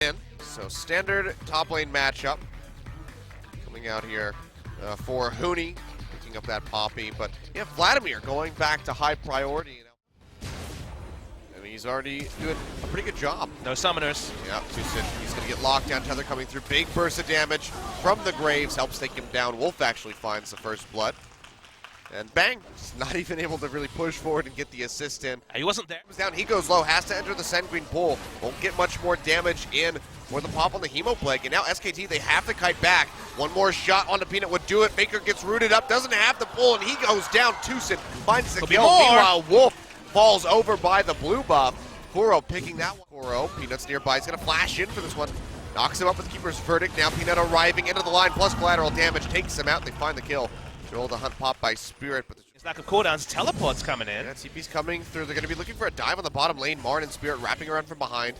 So standard top lane matchup coming out here for Huni, picking up that Poppy, but you have Vladimir going back to high priority. And he's already doing a pretty good job. No summoners. Yeah, he's going to get locked down. Tether coming through. Big burst of damage from the Graves. Helps take him down. Wolf actually finds the first blood. And bang, he's not even able to really push forward and get the assist in. He wasn't there. Comes down, he goes low, has to enter the Sanguine pool. Won't get much more damage in for the pop on the Hemo Plague. And now SKT, they have to kite back. One more shot onto Peanut would do it. Faker gets rooted up, doesn't have the pull, and he goes down. Tucson finds the kill. Meanwhile, Wolf falls over by the blue buff. Kuro picking that one. Kuro, Peanut's nearby, he's gonna flash in for this one. Knocks him up with the Keeper's Verdict. Now Peanut arriving into the line, plus collateral damage, takes him out, and they find the kill. Roll the hunt pop by Spirit, but his lack of cooldowns, teleports coming in. Yeah, TP's coming through. They're going to be looking for a dive on the bottom lane. Marn and Spirit wrapping around from behind.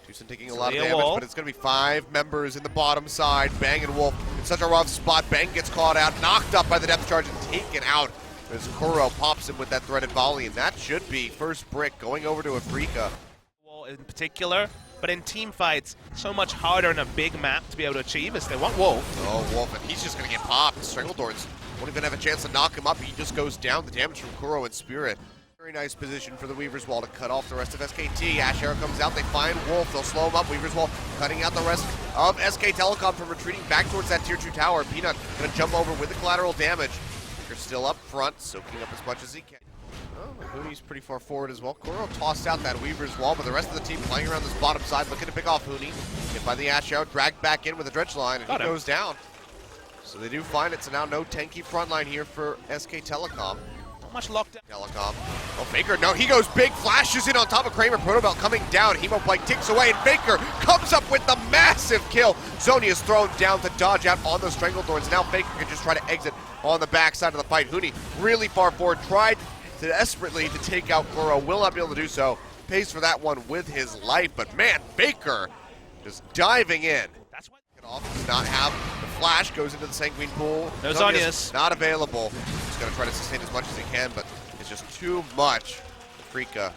Tucson taking a lot of damage, but it's going to be 5 members in the bottom side. Bang and Wolf in such a rough spot. Bang gets caught out, knocked up by the depth charge, and taken out as Kuro pops him with that threaded volley, and that should be first brick going over to Afreeca. In particular, but in team fights, so much harder in a big map to be able to achieve as they want Wolf. Oh, Wolf, and he's just going to get popped. Strangledorns won't even have a chance to knock him up. He just goes down. The damage from Kuro and Spirit. Very nice position for the Weaver's Wall to cut off the rest of SKT. Ash Arrow comes out. They find Wolf. They'll slow him up. Weaver's Wall cutting out the rest of SK Telecom from retreating back towards that tier 2 tower. Peanut going to jump over with the collateral damage. They're still up front, soaking up as much as he can. Oh, Huni's pretty far forward as well. Kuro tossed out that Weaver's Wall, but the rest of the team playing around this bottom side, looking to pick off Huni. Hit by the Ash Arrow, dragged back in with a dredge line, and he goes down. So they do find it, so now no tanky front line here for SK Telecom. Not much lockdown. Telecom. Oh, Faker, no, he goes big, flashes in on top of Kramer. Protobelt coming down. Hemo Plague ticks away, and Faker comes up with the massive kill. Zoni is thrown down to dodge out on those Strangledorns. Now Faker can just try to exit on the backside of the fight. Huni really far forward, tried desperately to take out Kuro, will not be able to do so. Pays for that one with his life, but man, Faker just diving in. That's why Does not have the flash, goes into the Sanguine pool. No Zonia's not available. He's going to try to sustain as much as he can, but it's just too much. Afreeca.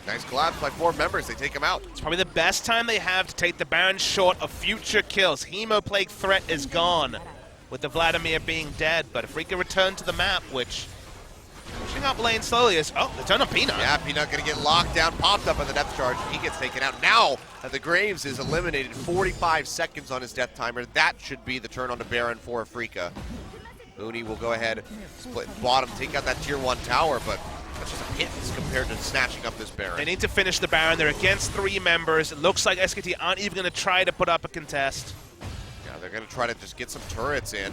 Nice collapse by 4 members. They take him out. it's probably the best time they have to take the Baron short of future kills. Hemo Plague threat is gone with the Vladimir being dead, but Afreeca returned to the map, which pushing up lane slowly is, oh, they turn on Peanut. Yeah, Peanut going to get locked down, popped up on the depth charge, and he gets taken out. Now that the Graves is eliminated, 45 seconds on his death timer, that should be the turn on to Baron for Afreeca. Huni will go ahead, split bottom, take out that tier 1 tower, but that's just a hit compared to snatching up this Baron. They need to finish the Baron. They're against 3 members. It looks like SKT aren't even going to try to put up a contest. Yeah, they're going to try to just get some turrets in.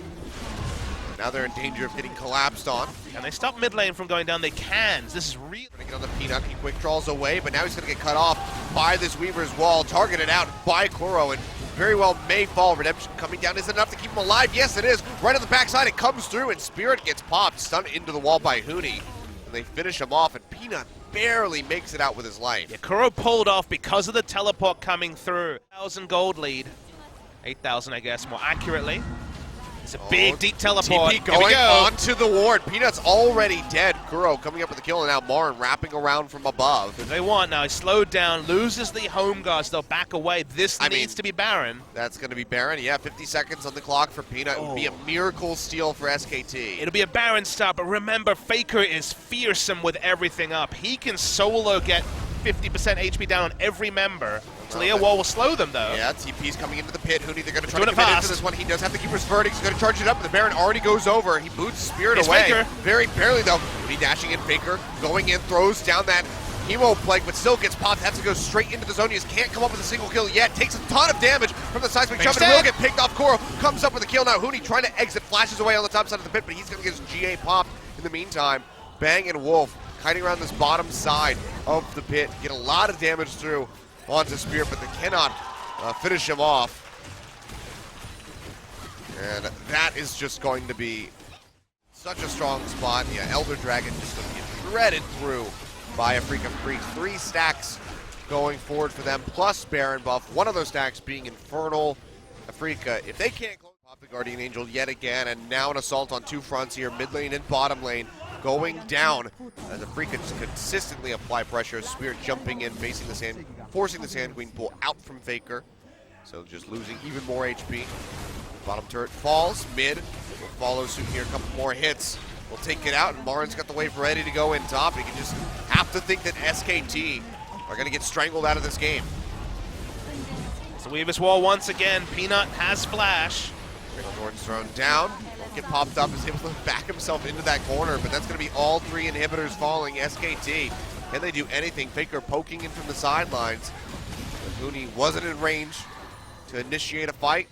Now they're in danger of getting collapsed on. Can they stop mid lane from going down? They can. This is really... Gonna get on the Peanut, he quick draws away, but now he's gonna get cut off by this Weaver's Wall, targeted out by Kuro, and very well may fall. Redemption coming down isn't enough to keep him alive. Yes, it is. Right on the backside, it comes through, and Spirit gets popped, stunned into the wall by Huni. And they finish him off, and Peanut barely makes it out with his life. Yeah, Kuro pulled off because of the teleport coming through. 1,000 gold lead. 8,000, I guess, more accurately. It's a big, deep teleport. TP going onto the ward. Peanut's already dead. Kuro coming up with the kill, and now Marn wrapping around from above. They want now. He's slowed down, loses the home guards. They'll back away. This needs to be Baron. That's going to be Baron. Yeah, 50 seconds on the clock for Peanut. It would be a miracle steal for SKT. It'll be a Baron start, but remember, Faker is fearsome with everything up. He can solo get 50% HP down on every member. Talia Wall will slow them, though. Yeah, TP's coming into the pit. Huni, they're going to try to commit into this one. He does have the Keeper's Verdict. He's going to charge it up, but the Baron already goes over. He boots Spirit away. Faker. Very barely, though. He dashing in. Faker going in, throws down that Hemo Plague, but still gets popped. Has to go straight into the Zonias. Can't come up with a single kill yet. Takes a ton of damage from the seismic jump, and will get picked off. Kuro comes up with a kill now. Huni trying to exit, flashes away on the top side of the pit, but he's going to get his GA popped in the meantime. Bang and Wolf kiting around this bottom side of the pit. Get a lot of damage through onto Spirit, but they cannot finish him off. And that is just going to be such a strong spot. Yeah, Elder Dragon just going to get shredded through by Afreeca Freecs. 3 stacks going forward for them, plus Baron buff. One of those stacks being Infernal. Afreeca, if they can't close, pop the Guardian Angel yet again, and now an assault on 2 fronts here, mid lane and bottom lane. Going down as Afreeca consistently apply pressure. Spirit jumping in, facing the sand, forcing the Sanguine pool out from Faker. So just losing even more HP. Bottom turret falls, mid will follow suit here, a couple more hits. We'll take it out, and Marin's got the wave ready to go in top. You can just have to think that SKT are going to get strangled out of this game. So Weaver's Wall once again. Peanut has flash. Thorn's thrown down. Won't get popped up. Is able to back himself into that corner, but that's going to be all three inhibitors falling. SKT, can they do anything? Faker poking in from the sidelines. Hooney wasn't in range to initiate a fight.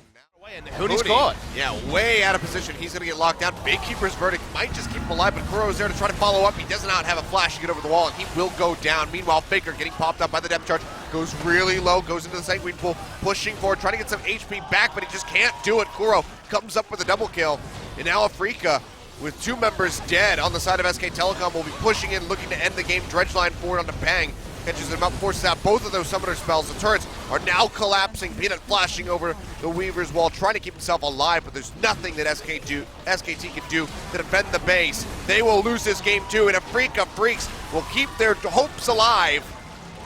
And Hooney's caught. Yeah, way out of position. He's going to get locked down. Big Keeper's verdict might just keep him alive, but Kuro's there to try to follow up. He does not have a flash to get over the wall, and he will go down. Meanwhile, Faker getting popped up by the depth charge. Goes really low, goes into the Sanguine pool, pushing forward, trying to get some HP back, but he just can't do it. Kuro comes up with a double kill. And now Afreeca, with two members dead on the side of SK Telecom, will be pushing in, looking to end the game. Dredgeline forward onto Bang. Catches him up, forces out both of those summoner spells. The turrets are now collapsing. Peanut flashing over the Weaver's Wall, trying to keep himself alive, but there's nothing that SKT can do to defend the base. They will lose this game too, and Afreeca Freecs will keep their hopes alive,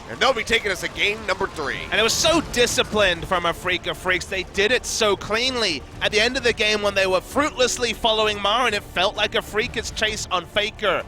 and they'll be taking us to game number 3. And it was so disciplined from Afreeca Freecs. They did it so cleanly. At the end of the game, when they were fruitlessly following Marin, it felt like Afreeca's chase on Faker.